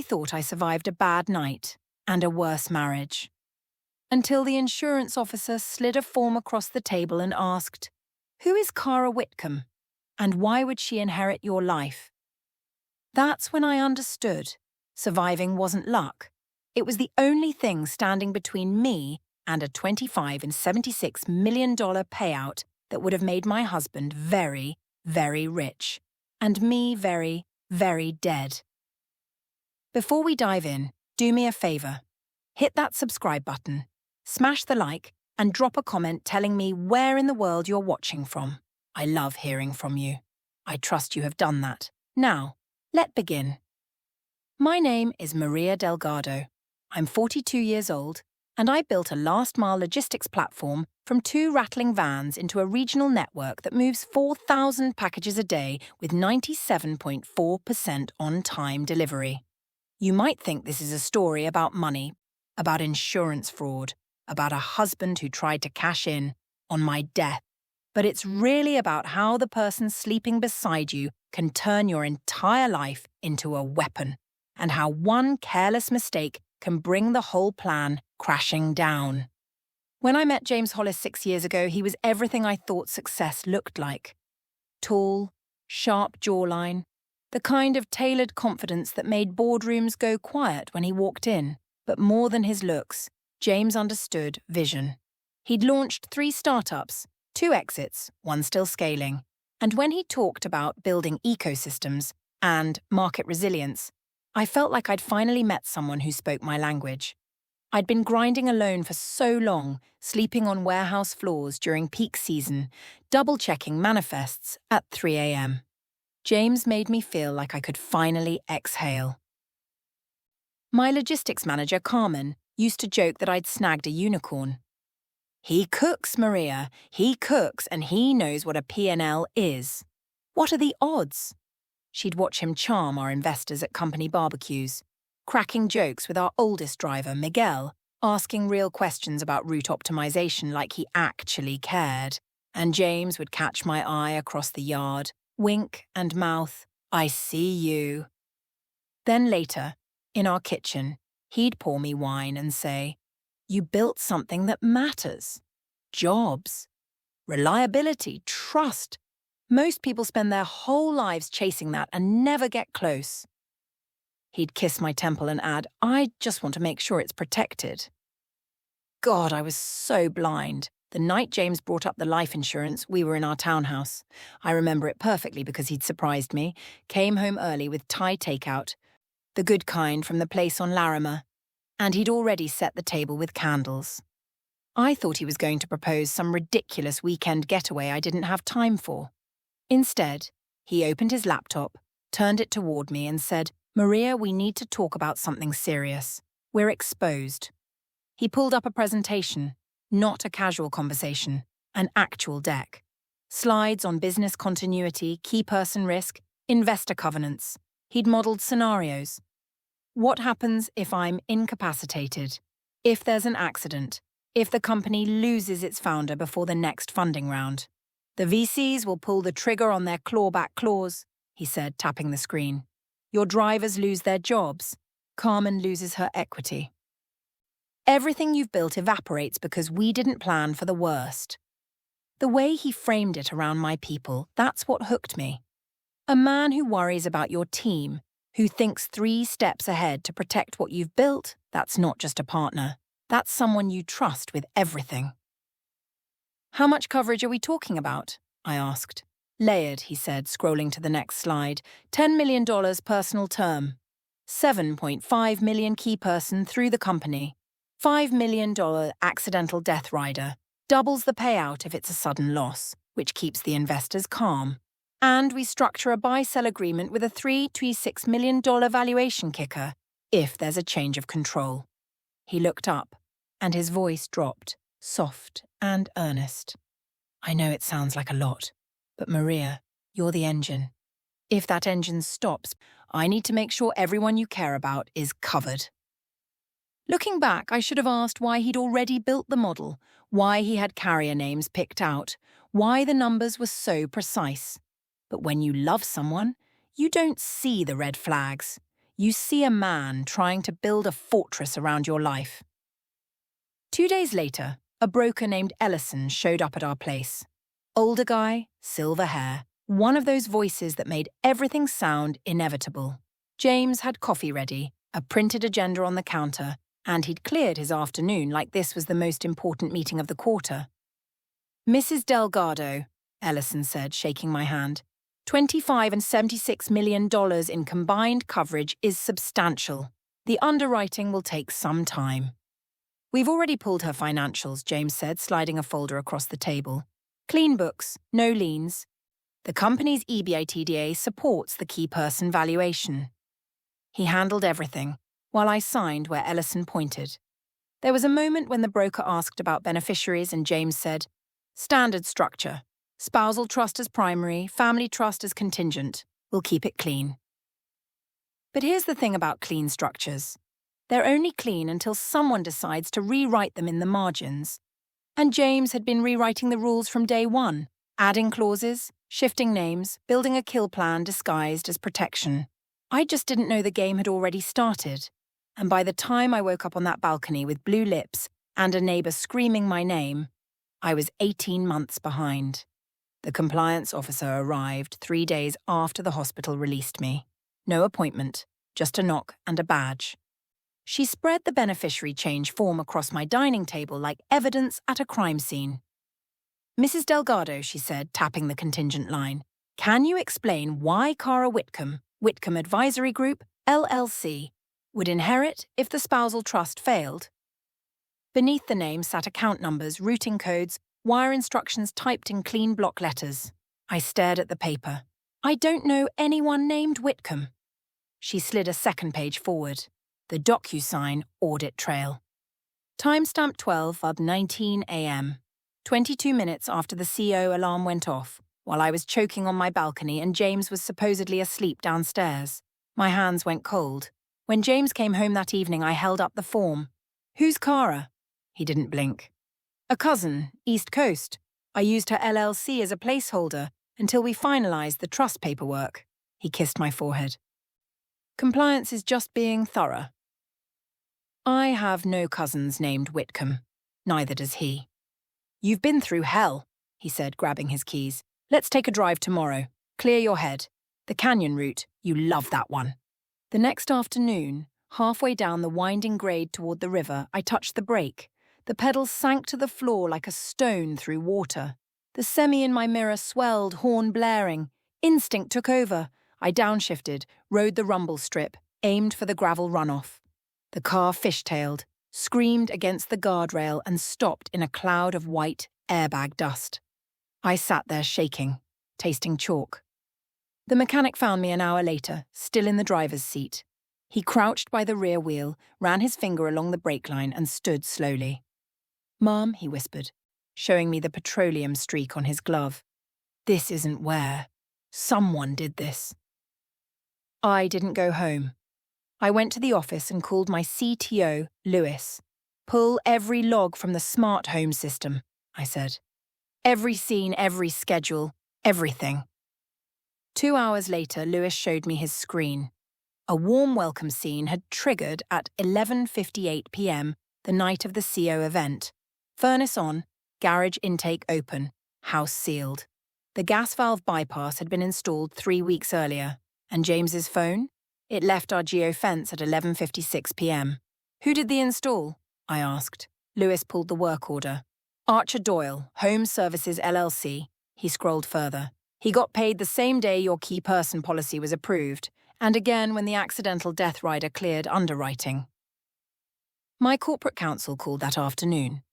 I thought I survived a bad night and a worse marriage. Until the insurance officer slid a form across the table and asked, "Who is Cara Whitcomb, and why would she inherit your life?" That's when I understood surviving wasn't luck. It was the only thing standing between me and a $25 and $76 million payout that would have made my husband very, very rich, and me very, very dead. Before we dive in, do me a favor. Hit that subscribe button, smash the like, and drop a comment telling me where in the world you're watching from. I love hearing from you. I trust you have done that. Now, let's begin. My name is Maria Delgado. I'm 42 years old, and I built a last-mile logistics platform from 2 rattling vans into a regional network that moves 4,000 packages a day with 97.4% on-time delivery. You might think this is a story about money, about insurance fraud, about a husband who tried to cash in on my death. But it's really about how the person sleeping beside you can turn your entire life into a weapon, and how one careless mistake can bring the whole plan crashing down. When I met James Hollis 6 years ago, he was everything I thought success looked like. Tall, sharp jawline, the kind of tailored confidence that made boardrooms go quiet when he walked in. But more than his looks, James understood vision. He'd launched 3 startups, 2 exits, 1 still scaling. And when he talked about building ecosystems and market resilience, I felt like I'd finally met someone who spoke my language. I'd been grinding alone for so long, sleeping on warehouse floors during peak season, double-checking manifests at 3 a.m. James made me feel like I could finally exhale. My logistics manager, Carmen, used to joke that I'd snagged a unicorn. "He cooks, Maria. He cooks, and he knows what a P&L is. What are the odds?" She'd watch him charm our investors at company barbecues, cracking jokes with our oldest driver, Miguel, asking real questions about route optimization like he actually cared. And James would catch my eye across the yard, wink and mouth, "I see you." Then later, in our kitchen, he'd pour me wine and say, "You built something that matters. Jobs, reliability, trust. Most people spend their whole lives chasing that and never get close." He'd kiss my temple and add, "I just want to make sure it's protected." God, I was so blind. The night James brought up the life insurance, we were in our townhouse. I remember it perfectly because he'd surprised me, came home early with Thai takeout, the good kind from the place on Larimer, and he'd already set the table with candles. I thought he was going to propose some ridiculous weekend getaway I didn't have time for. Instead, he opened his laptop, turned it toward me and said, "Maria, we need to talk about something serious. We're exposed." He pulled up a presentation, not a casual conversation, an actual deck. Slides on business continuity, key person risk, investor covenants. He'd modeled scenarios. What happens if I'm incapacitated? If there's an accident? If the company loses its founder before the next funding round? "The VCs will pull the trigger on their clawback clause," he said, tapping the screen. "Your drivers lose their jobs. Carmen loses her equity. Everything you've built evaporates because we didn't plan for the worst." The way he framed it around my people, that's what hooked me. A man who worries about your team, who thinks 3 steps ahead to protect what you've built, that's not just a partner. That's someone you trust with everything. "How much coverage are we talking about?" I asked. "Layered," he said, scrolling to the next slide. $10 million personal term. $7.5 million key person through the company. $5 million accidental death rider. Doubles the payout if it's a sudden loss, which keeps the investors calm. And we structure a buy-sell agreement with a $3 to $6 million valuation kicker if there's a change of control." He looked up, and his voice dropped, soft and earnest. "I know it sounds like a lot, but Maria, you're the engine. If that engine stops, I need to make sure everyone you care about is covered." Looking back, I should have asked why he'd already built the model, why he had carrier names picked out, why the numbers were so precise. But when you love someone, you don't see the red flags. You see a man trying to build a fortress around your life. 2 days later, a broker named Ellison showed up at our place. Older guy, silver hair, one of those voices that made everything sound inevitable. James had coffee ready, a printed agenda on the counter, and he'd cleared his afternoon like this was the most important meeting of the quarter. "Mrs. Delgado," Ellison said, shaking my hand, "$25 and $76 million in combined coverage is substantial. The underwriting will take some time." "We've already pulled her financials," James said, sliding a folder across the table. "Clean books, no liens. The company's EBITDA supports the key person valuation." He handled everything, while I signed where Ellison pointed. There was a moment when the broker asked about beneficiaries and James said, "Standard structure. Spousal trust as primary, family trust as contingent. We'll keep it clean." But here's the thing about clean structures. They're only clean until someone decides to rewrite them in the margins. And James had been rewriting the rules from day one, adding clauses, shifting names, building a kill plan disguised as protection. I just didn't know the game had already started. And by the time I woke up on that balcony with blue lips and a neighbour screaming my name, I was 18 months behind. The compliance officer arrived 3 days after the hospital released me. No appointment, just a knock and a badge. She spread the beneficiary change form across my dining table like evidence at a crime scene. "Mrs. Delgado," she said, tapping the contingent line, "can you explain why Cara Whitcomb Advisory Group, LLC, would inherit if the spousal trust failed?" Beneath the name sat account numbers, routing codes, wire instructions typed in clean block letters. I stared at the paper. "I don't know anyone named Whitcomb." She slid a second page forward. The DocuSign audit trail. Timestamp 12:19 a.m. 22 minutes after the CO alarm went off, while I was choking on my balcony and James was supposedly asleep downstairs. My hands went cold. When James came home that evening, I held up the form. "Who's Cara?" He didn't blink. "A cousin, East Coast. I used her LLC as a placeholder until we finalized the trust paperwork." He kissed my forehead. "Compliance is just being thorough." "I have no cousins named Whitcomb. Neither does he." "You've been through hell," he said, grabbing his keys. "Let's take a drive tomorrow. Clear your head. The canyon route, you love that one." The next afternoon, halfway down the winding grade toward the river, I touched the brake. The pedals sank to the floor like a stone through water. The semi in my mirror swelled, horn blaring. Instinct took over. I downshifted, rode the rumble strip, aimed for the gravel runoff. The car fishtailed, screamed against the guardrail and stopped in a cloud of white airbag dust. I sat there shaking, tasting chalk. The mechanic found me an hour later, still in the driver's seat. He crouched by the rear wheel, ran his finger along the brake line and stood slowly. "Mom," he whispered, showing me the petroleum streak on his glove. "This isn't wear. Someone did this." I didn't go home. I went to the office and called my CTO, Lewis. "Pull every log from the smart home system," I said. "Every scene, every schedule, everything." 2 hours later, Lewis showed me his screen. A warm welcome scene had triggered at 11:58 p.m. the night of the CO event. Furnace on, garage intake open, house sealed. The gas valve bypass had been installed 3 weeks earlier. And James's phone? It left our geofence at 11:56 p.m. "Who did the install?" I asked. Lewis pulled the work order. "Archer Doyle, Home Services LLC." He scrolled further. "He got paid the same day your key person policy was approved, and again when the accidental death rider cleared underwriting." My corporate counsel called that afternoon.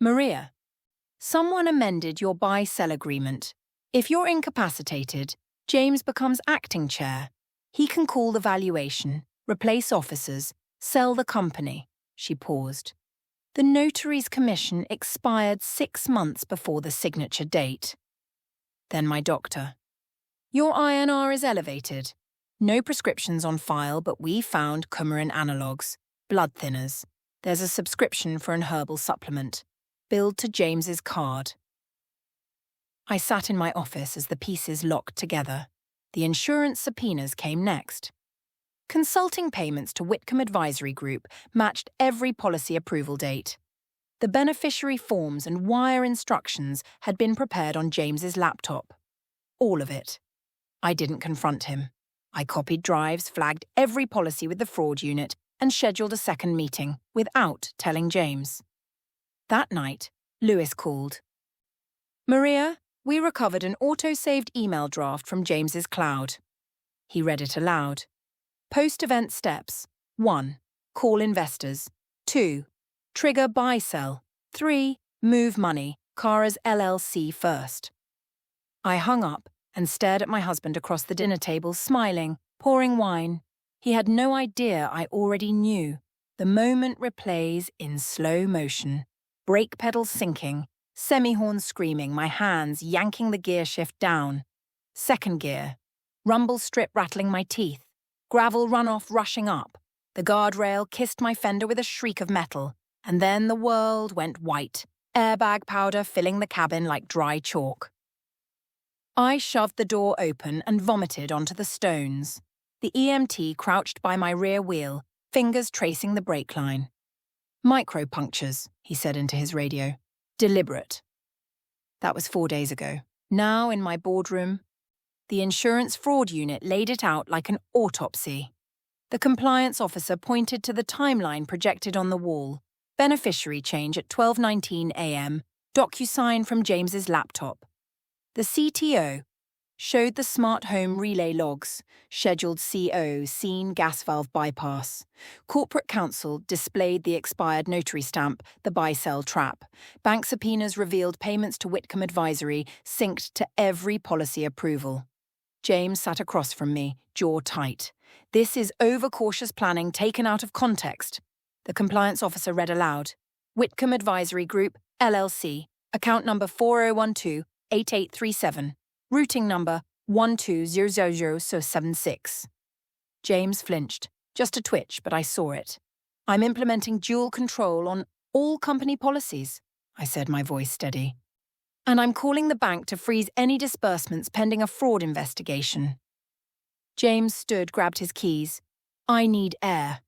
"Maria, someone amended your buy-sell agreement. If you're incapacitated, James becomes acting chair. He can call the valuation, replace officers, sell the company." She paused. "The notary's commission expired 6 months before the signature date." Then my doctor. "Your INR is elevated. No prescriptions on file, but we found coumarin analogues, blood thinners. There's a subscription for an herbal supplement, billed to James's card." I sat in my office as the pieces locked together. The insurance subpoenas came next. Consulting payments to Whitcomb Advisory Group matched every policy approval date. The beneficiary forms and wire instructions had been prepared on James's laptop. All of it. I didn't confront him. I copied drives, flagged every policy with the fraud unit, and scheduled a second meeting without telling James. That night, Lewis called. "Maria, we recovered an auto-saved email draft from James's cloud." He read it aloud. Post-event steps. 1. Call investors. 2. Trigger buy-sell. 3. Move money, Kara's LLC first. I hung up and stared at my husband across the dinner table, smiling, pouring wine. He had no idea I already knew. The moment replays in slow motion. Brake pedals sinking, semi-horn screaming, my hands yanking the gear shift down. Second gear. Rumble strip rattling my teeth. Gravel runoff rushing up. The guardrail kissed my fender with a shriek of metal, and then the world went white, airbag powder filling the cabin like dry chalk. I shoved the door open and vomited onto the stones. The EMT crouched by my rear wheel, fingers tracing the brake line. "Micro-punctures," he said into his radio. "Deliberate." That was 4 days ago. Now, in my boardroom, the insurance fraud unit laid it out like an autopsy. The compliance officer pointed to the timeline projected on the wall. Beneficiary change at 12:19 a.m., DocuSign from James's laptop. The CTO showed the smart home relay logs, scheduled CO, scene gas valve bypass. Corporate counsel displayed the expired notary stamp, the buy-sell trap. Bank subpoenas revealed payments to Whitcomb Advisory synced to every policy approval. James sat across from me, jaw tight. "This is overcautious planning taken out of context." The compliance officer read aloud. "Whitcomb Advisory Group, LLC, account number 4012-8837, routing number 1200076. James flinched. Just a twitch, but I saw it. "I'm implementing dual control on all company policies," I said, my voice steady. "And I'm calling the bank to freeze any disbursements pending a fraud investigation." James stood, grabbed his keys. "I need air."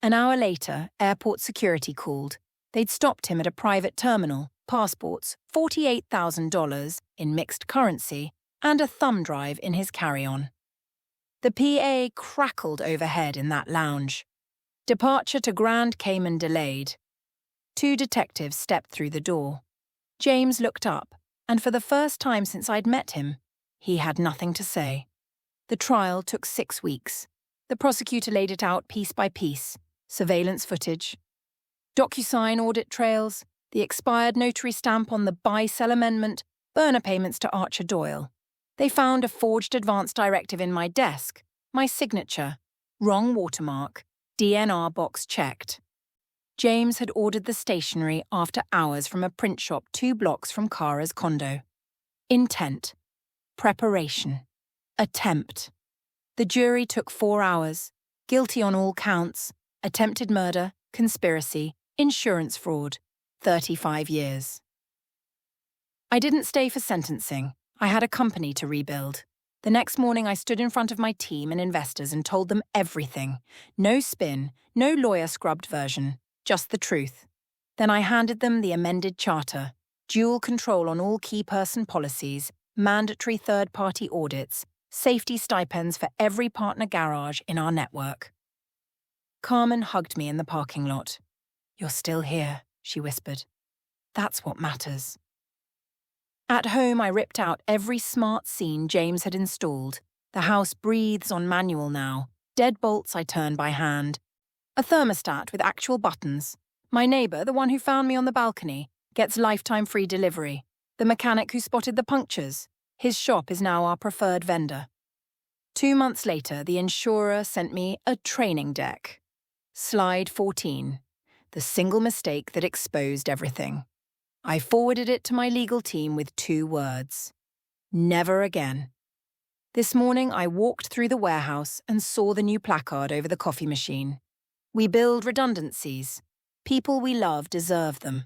An hour later, airport security called. They'd stopped him at a private terminal, passports, $48,000 in mixed currency, and a thumb drive in his carry-on. The PA crackled overhead in that lounge. Departure to Grand Cayman delayed. 2 detectives stepped through the door. James looked up, and for the first time since I'd met him, he had nothing to say. The trial took 6 weeks. The prosecutor laid it out piece by piece. Surveillance footage, DocuSign audit trails, the expired notary stamp on the buy-sell amendment, burner payments to Archer Doyle. They found a forged advance directive in my desk, my signature, wrong watermark, DNR box checked. James had ordered the stationery after hours from a print shop 2 blocks from Kara's condo. Intent. Preparation. Attempt. The jury took 4 hours. Guilty on all counts. Attempted murder, conspiracy, insurance fraud. 35 years. I didn't stay for sentencing. I had a company to rebuild. The next morning I stood in front of my team and investors and told them everything. No spin, no lawyer-scrubbed version. Just the truth. Then I handed them the amended charter, dual control on all key person policies, mandatory third-party audits, safety stipends for every partner garage in our network. Carmen hugged me in the parking lot. "You're still here," she whispered. "That's what matters." At home, I ripped out every smart scene James had installed. The house breathes on manual now. Deadbolts I turn by hand. A thermostat with actual buttons. My neighbour, the one who found me on the balcony, gets lifetime free delivery. The mechanic who spotted the punctures, his shop is now our preferred vendor. 2 months later, the insurer sent me a training deck. Slide 14. The single mistake that exposed everything. I forwarded it to my legal team with 2 words. Never again. This morning, I walked through the warehouse and saw the new placard over the coffee machine. We build redundancies. People we love deserve them.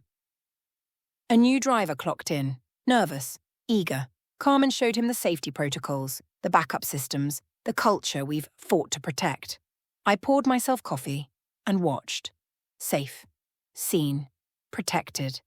A new driver clocked in, nervous, eager. Carmen showed him the safety protocols, the backup systems, the culture we've fought to protect. I poured myself coffee and watched. Safe, seen, protected.